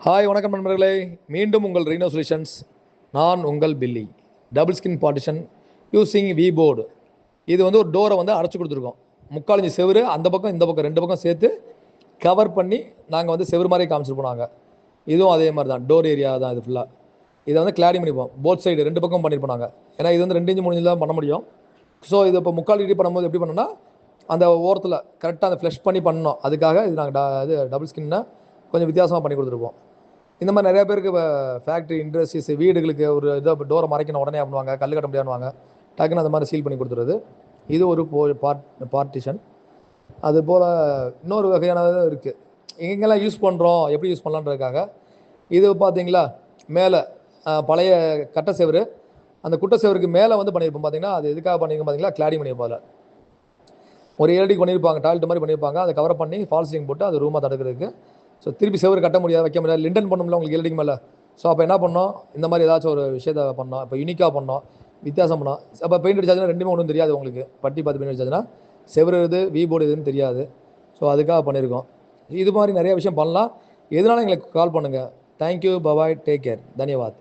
Hi வணக்கம் நண்பர்களே, மீண்டும் உங்கள் ரீனோ சொல்யூஷன்ஸ். நான் உங்கள் Billy. Double skin partition using V board. இது வந்து ஒரு டோரை வந்து அடைச்சி கொடுத்துருக்கோம். முக்காலஞ்சி செவரு அந்த பக்கம் இந்த பக்கம் ரெண்டு பக்கம் சேர்த்து கவர் பண்ணி நாங்கள் வந்து செவரு மாதிரி காமிச்சிருப்போம். நாங்கள் இதுவும் அதே மாதிரி தான், டோர் ஏரியா தான் இது ஃபுல்லாக. இதை வந்து கிளாடிங் பண்ணிப்போம், போத் சைடு ரெண்டு பக்கம் பண்ணியிருப்போம் நாங்கள். ஏன்னா இது வந்து 2 இன்ச்சு 3 இன்ச்சு தான் பண்ண முடியும். ஸோ இது இப்போ முக்கால் டிகிரி பண்ணும்போது எப்படி பண்ணோம்னா, அந்த ஓரத்தில் கரெக்டாக அந்த ஃப்ளஷ் பண்ணி பண்ணோம். அதுக்காக இது நாங்கள் இது டபுள் ஸ்கின்னா கொஞ்சம் வித்தியாசமாக பண்ணி கொடுத்துருப்போம். இந்த மாதிரி நிறைய பேருக்கு இப்போ ஃபேக்ட்ரி, இண்டஸ்ட்ரீஸ், வீடுகளுக்கு ஒரு இதை டோரை மறைக்கணும் உடனே பண்ணுவாங்க, கல் கட்ட முடியாதுவாங்க. டக்குன்னு அந்த மாதிரி சீல் பண்ணி கொடுத்துருது. இது ஒரு பார்ட்டிஷன். அது போல் இன்னொரு வகையானது இருக்குது. எங்கெங்கெல்லாம் யூஸ் பண்ணுறோம், எப்படி யூஸ் பண்ணலான்றதுக்காக இது பார்த்தீங்களா, மேலே பழைய கட்டை செவரு, அந்த குட்டை செவருக்கு மேலே வந்து பண்ணியிருப்போம். பார்த்தீங்கன்னா அது எதுக்காக பண்ணியிருக்கோம் பார்த்தீங்களா, கிளாடிங் பண்ணியிருப்போம். அதில் ஒரு ஏல்டிக்கு பண்ணியிருப்பாங்க, டாய்லெட் மாதிரி பண்ணியிருப்பாங்க. அதை கவர் பண்ணி ஃபால் சீலிங் போட்டு அது ரூமாக தடுக்கிறதுக்கு. ஸோ திருப்பி செவரு கட்ட முடியாது, வைக்க முடியாது, லிண்டன் பண்ணும்ல உங்களுக்கு ஏல்டிக்கு மேலே. ஸோ அப்போ என்ன பண்ணோம், இந்த மாதிரி ஏதாச்சும் ஒரு விஷயத்தை பண்ணோம். இப்போ யூனிக்காக பண்ணோம், வித்தியாசம் பண்ணோம். அப்போ பெயிண்ட் அடிச்சாச்சுன்னா ரெண்டுமே ஒன்றும் தெரியாது உங்களுக்கு. பட்டி பார்த்து பெயிண்ட் அடிச்சாச்சுன்னா செவரு இது வி போர்டு இதுன்னு தெரியாது. ஸோ அதுக்காக பண்ணியிருக்கோம். இது மாதிரி நிறைய விஷயம் பண்ணலாம். எதனால எங்களுக்கு கால் பண்ணுங்கள். Thank you, bye bye, take care, தன்யவாத்.